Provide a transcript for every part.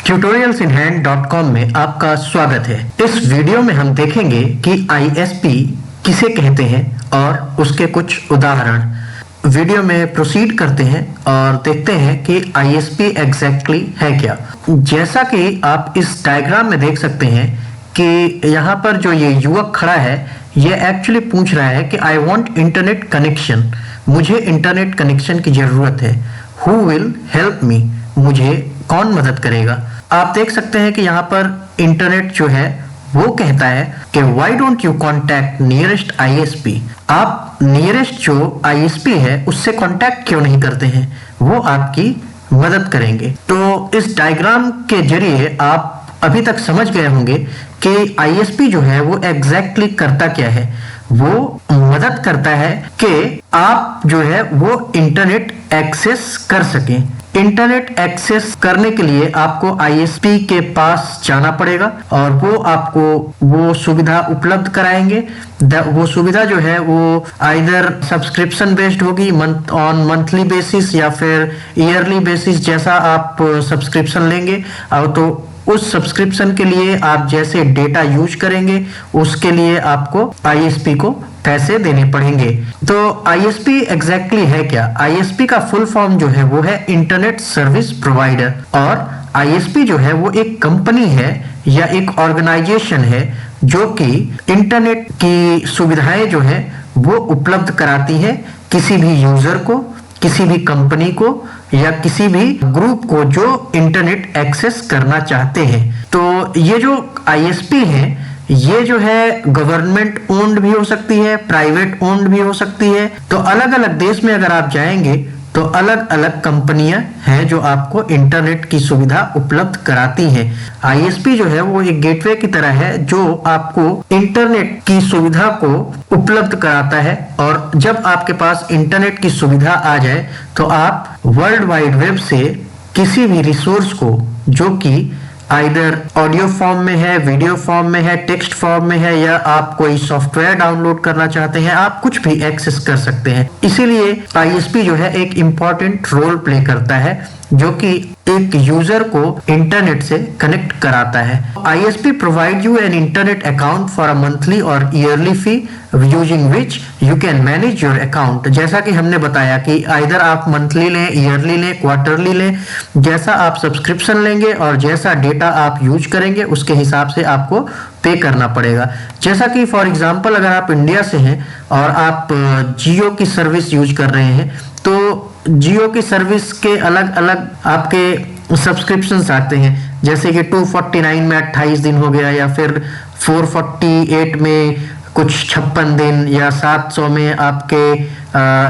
tutorialsinhand.com में आपका स्वागत है। इस वीडियो में हम देखेंगे कि ISP किसे कहते हैं और उसके कुछ उदाहरण। वीडियो में प्रोसीड करते हैं और देखते हैं कि ISP एग्जैक्टली है क्या। जैसा कि आप इस डायग्राम में देख सकते हैं कि यहाँ पर जो ये युवक खड़ा है ये एक्चुअली पूछ रहा है कि आई वॉन्ट इंटरनेट कनेक्शन, मुझे इंटरनेट कनेक्शन की ज़रूरत है। हु विल हेल्प मी, मुझे कौन मदद करेगा। आप देख सकते हैं कि यहाँ पर इंटरनेट जो है वो कहता है कि why don't you contact nearest ISP, आप नियरेस्ट जो ISP है उससे कॉन्टैक्ट क्यों नहीं करते हैं, वो आपकी मदद करेंगे। तो इस डायग्राम के जरिए आप अभी तक समझ गए होंगे कि ISP जो है वो एग्जैक्टली करता क्या है। वो मदद करता है कि आप जो है वो इंटरनेट एक्सेस कर सकें। इंटरनेट एक्सेस करने के लिए आपको ISP के पास जाना पड़ेगा और वो आपको वो सुविधा उपलब्ध कराएंगे। वो सुविधा जो है वो आइदर सब्सक्रिप्शन बेस्ड होगी, मंथली बेसिस या फिर ईयरली बेसिस, जैसा आप सब्सक्रिप्शन लेंगे और तो उस सब्सक्रिप्शन के लिए आप जैसे डेटा यूज करेंगे उसके लिए आपको ISP को पैसे देने पड़ेंगे। तो ISP एग्जैक्टली है क्या? ISP का फुल फॉर्म जो है वो है इंटरनेट सर्विस प्रोवाइडर, और ISP जो है वो एक कंपनी है या एक ऑर्गेनाइजेशन है जो कि इंटरनेट की सुविधाएं जो है वो उपलब्ध कराती है किसी भी यूजर को, किसी भी कंपनी को या किसी भी ग्रुप को जो इंटरनेट एक्सेस करना चाहते हैं। तो ये जो ISP है ये जो है गवर्नमेंट ओन्ड भी हो सकती है, प्राइवेट ओन्ड भी हो सकती है। तो अलग अलग देश में अगर आप जाएंगे तो अलग अलग कंपनियां हैं जो आपको इंटरनेट की सुविधा उपलब्ध कराती हैं। ISP जो है वो एक गेटवे की तरह है जो आपको इंटरनेट की सुविधा को उपलब्ध कराता है, और जब आपके पास इंटरनेट की सुविधा आ जाए तो आप वर्ल्ड वाइड वेब से किसी भी रिसोर्स को जो कि आइदर ऑडियो फॉर्म में है, वीडियो फॉर्म में है, टेक्स्ट फॉर्म में है, या आप कोई सॉफ्टवेयर डाउनलोड करना चाहते हैं, आप कुछ भी एक्सेस कर सकते हैं। इसीलिए ISP जो है एक इम्पॉर्टेंट रोल प्ले करता है जो कि एक यूजर को इंटरनेट से कनेक्ट कराता है। ISP provide you an internet account for a monthly और yearly fee using which you can manage your account. जैसा कि हमने बताया कि आइदर आप मंथली लें, ईयरली लें, क्वार्टरली लें, जैसा आप सब्सक्रिप्शन लेंगे और जैसा डेटा आप यूज करेंगे उसके हिसाब से आपको पे करना पड़ेगा। जैसा कि फॉर एग्जांपल अगर आप इंडिया से हैं और आप जियो की सर्विस यूज कर रहे हैं तो जियो की सर्विस के अलग अलग आपके सब्सक्रिप्शंस आते हैं, जैसे कि 249 में 28 दिन हो गया, या फिर 448 में कुछ 56 दिन, या 700 में आपके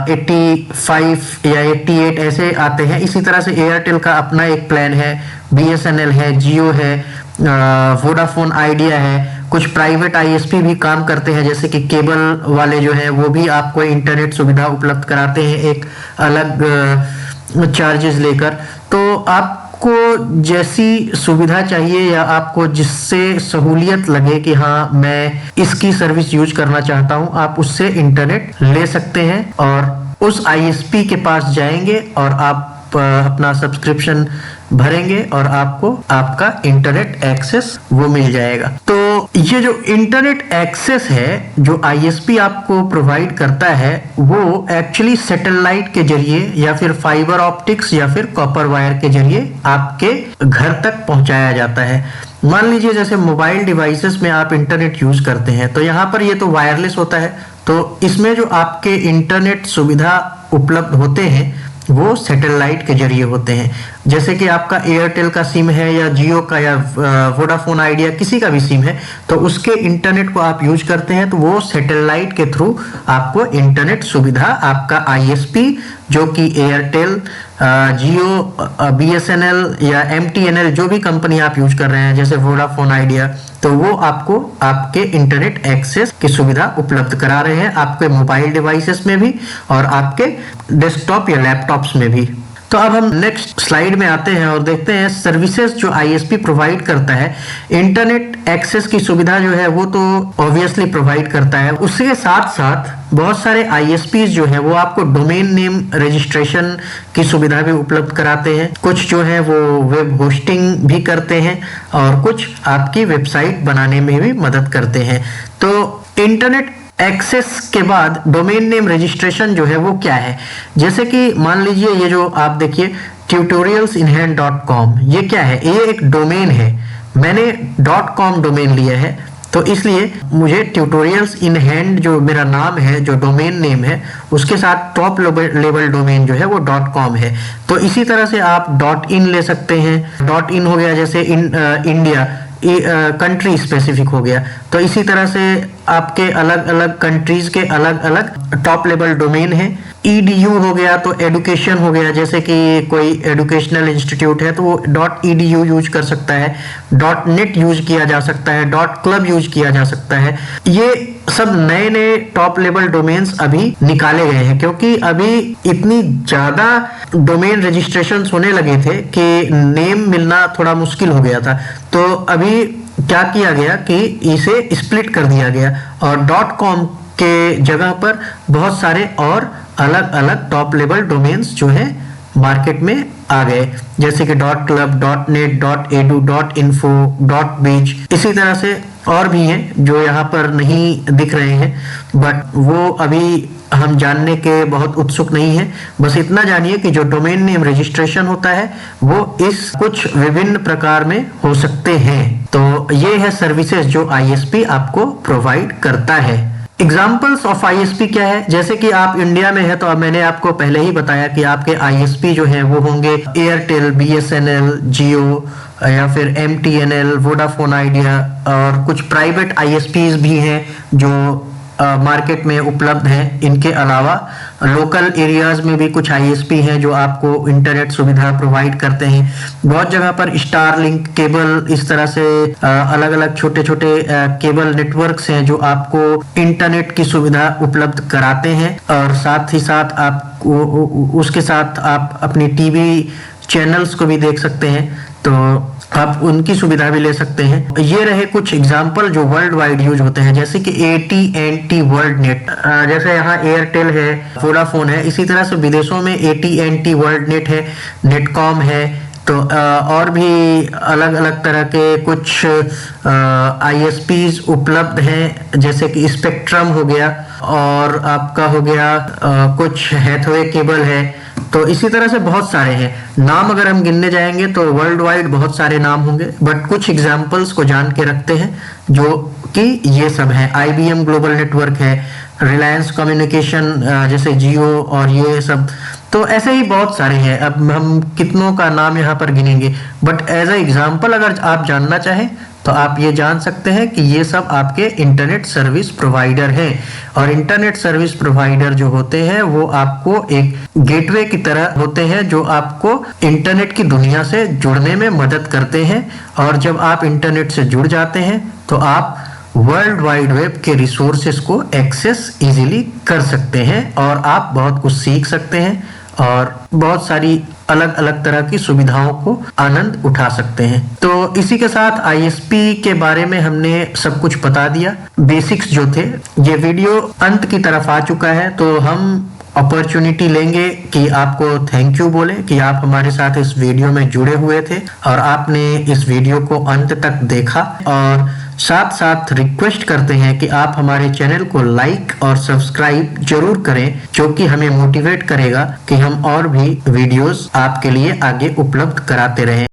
85 या 88 ऐसे आते हैं। इसी तरह से एयरटेल का अपना एक प्लान है, BSNL है, जियो है, वोडाफोन आइडिया है। कुछ प्राइवेट ISP भी काम करते हैं जैसे कि केबल वाले जो है वो भी आपको इंटरनेट सुविधा उपलब्ध कराते हैं एक अलग चार्जेस लेकर। तो आपको जैसी सुविधा चाहिए या आपको जिससे सहूलियत लगे कि हाँ मैं इसकी सर्विस यूज करना चाहता हूँ, आप उससे इंटरनेट ले सकते हैं और उस ISP के पास जाएंगे और आप अपना सब्सक्रिप्शन भरेंगे और आपको आपका इंटरनेट एक्सेस वो मिल जाएगा। तो ये जो इंटरनेट एक्सेस है जो ISP आपको प्रोवाइड करता है वो एक्चुअली सैटेलाइट के जरिए या फिर फाइबर ऑप्टिक्स या फिर कॉपर वायर के जरिए आपके घर तक पहुंचाया जाता है। मान लीजिए जैसे मोबाइल डिवाइसेस में आप इंटरनेट यूज करते हैं तो यहाँ पर ये तो वायरलेस होता है, तो इसमें जो आपके इंटरनेट सुविधा उपलब्ध होते हैं वो सैटेलाइट के जरिए होते हैं। जैसे कि आपका एयरटेल का सिम है या जियो का या वोडाफोन आइडिया किसी का भी सिम है तो उसके इंटरनेट को आप यूज करते हैं तो वो सैटेलाइट के थ्रू आपको इंटरनेट सुविधा आपका ISP जो कि एयरटेल, जियो, BSNL या MTNL जो भी कंपनी आप यूज कर रहे हैं जैसे वोडाफोन आइडिया, तो वो आपको आपके इंटरनेट एक्सेस की सुविधा उपलब्ध करा रहे हैं आपके मोबाइल डिवाइसेस में भी और आपके डेस्कटॉप या लैपटॉप्स में भी। तो अब हम नेक्स्ट स्लाइड में आते हैं और देखते हैं सर्विसेज जो आईएसपी प्रोवाइड करता है। इंटरनेट एक्सेस की सुविधा जो है वो तो ऑब्वियसली प्रोवाइड करता है, उसके साथ साथ बहुत सारे आईएसपीज जो है वो आपको डोमेन नेम रजिस्ट्रेशन की सुविधा भी उपलब्ध कराते हैं। कुछ जो है वो वेब होस्टिंग भी करते हैं और कुछ आपकी वेबसाइट बनाने में भी मदद करते हैं। तो इंटरनेट एक्सेस के बाद डोमेन नेम रजिस्ट्रेशन जो है वो क्या है, जैसे कि मान लीजिए ये जो आप देखिए tutorialsinhand.com, ये क्या है, ये एक डोमेन है। मैंने .com डोमेन लिया है, तो इसलिए मुझे ट्यूटोरियल्स इन हैंड जो मेरा नाम है, जो डोमेन नेम है, उसके साथ टॉप लेवल डोमेन जो है वो .com है। तो इसी तरह से आप .in ले सकते हैं। .in हो गया जैसे इंडिया, कंट्री स्पेसिफिक हो गया। तो इसी तरह से आपके अलग अलग कंट्रीज के अलग अलग टॉप लेवल डोमेन है। edu हो गया तो एडुकेशन हो गया, जैसे कि कोई एजुकेशनल इंस्टीट्यूट है तो वो .edu यूज कर सकता है, .net यूज किया जा सकता है, .club यूज किया जा सकता है। ये सब नए नए टॉप लेवल डोमेन्स अभी निकाले गए हैं, क्योंकि अभी इतनी ज्यादा डोमेन रजिस्ट्रेशन होने लगे थे कि नेम मिलना थोड़ा मुश्किल हो गया था। तो अभी क्या किया गया कि इसे स्प्लिट कर दिया गया और .com के जगह पर बहुत सारे और अलग अलग टॉप लेवल डोमेन्स जो है मार्केट में आ गए, जैसे कि .club, .net, .edu, .info, .biz। इसी तरह से और भी हैं जो यहाँ पर नहीं दिख रहे हैं, बट वो अभी हम जानने के बहुत उत्सुक नहीं है। बस इतना जानिए कि जो डोमेन नेम रजिस्ट्रेशन होता है वो इस कुछ विभिन्न प्रकार में हो सकते हैं। तो ये है सर्विसेज जो आईएसपी आपको प्रोवाइड करता है। एग्जाम्पल्स ऑफ आईएसपी क्या है, जैसे कि आप इंडिया में है तो अब मैंने आपको पहले ही बताया कि आपके आईएसपी जो है वो होंगे एयरटेल, बीएसएनएल, जियो या फिर एमटीएनएल, वोडाफोन आइडिया, और कुछ प्राइवेट आईएसपीज भी हैं जो मार्केट में उपलब्ध हैं। इनके अलावा लोकल एरियाज में भी कुछ आईएसपी हैं जो आपको इंटरनेट सुविधा प्रोवाइड करते हैं। बहुत जगह पर स्टारलिंक केबल, इस तरह से अलग अलग छोटे छोटे केबल नेटवर्क्स हैं जो आपको इंटरनेट की सुविधा उपलब्ध कराते हैं, और साथ ही साथ आप उसके साथ आप अपनी टीवी चैनल्स को भी देख सकते हैं, तो आप उनकी सुविधा भी ले सकते हैं। ये रहे कुछ एग्जाम्पल जो वर्ल्ड वाइड यूज होते हैं, जैसे कि AT&T वर्ल्ड नेट, जैसे यहाँ एयरटेल है, वोडाफोन है। इसी तरह से विदेशों में AT&T वर्ल्ड नेट है, नेटकॉम है। तो और भी अलग अलग तरह के कुछ ISPs उपलब्ध हैं, जैसे कि स्पेक्ट्रम हो गया और आपका हो गया कुछ हैथवे केबल है। तो इसी तरह से बहुत सारे हैं नाम, अगर हम गिनने जाएंगे तो वर्ल्ड वाइड बहुत सारे नाम होंगे, बट कुछ एग्जाम्पल्स को जान के रखते हैं जो कि ये सब है। IBM ग्लोबल नेटवर्क है, रिलायंस कम्युनिकेशन जैसे जियो और ये सब, तो ऐसे ही बहुत सारे हैं। अब हम कितनों का नाम यहाँ पर गिनेंगे, बट एज ए एग्जाम्पल अगर आप जानना चाहें तो आप ये जान सकते हैं कि ये सब आपके इंटरनेट सर्विस प्रोवाइडर हैं। और इंटरनेट सर्विस प्रोवाइडर जो होते हैं वो आपको एक गेटवे की तरह होते हैं जो आपको इंटरनेट की दुनिया से जुड़ने में मदद करते हैं। और जब आप इंटरनेट से जुड़ जाते हैं तो आप वर्ल्ड वाइड वेब के रिसोर्सेस को एक्सेस इजीली कर सकते हैं और आप बहुत कुछ सीख सकते हैं और बहुत सारी अलग अलग तरह की सुविधाओं को आनंद उठा सकते हैं। तो इसी के साथ आईएसपी के बारे में हमने सब कुछ बता दिया, बेसिक्स जो थे। ये वीडियो अंत की तरफ आ चुका है, तो हम अपॉर्चुनिटी लेंगे कि आपको थैंक यू बोले कि आप हमारे साथ इस वीडियो में जुड़े हुए थे और आपने इस वीडियो को अंत तक देखा। और साथ साथ रिक्वेस्ट करते हैं कि आप हमारे चैनल को लाइक और सब्सक्राइब जरूर करें, जो कि हमें मोटिवेट करेगा कि हम और भी वीडियोस आपके लिए आगे उपलब्ध कराते रहें।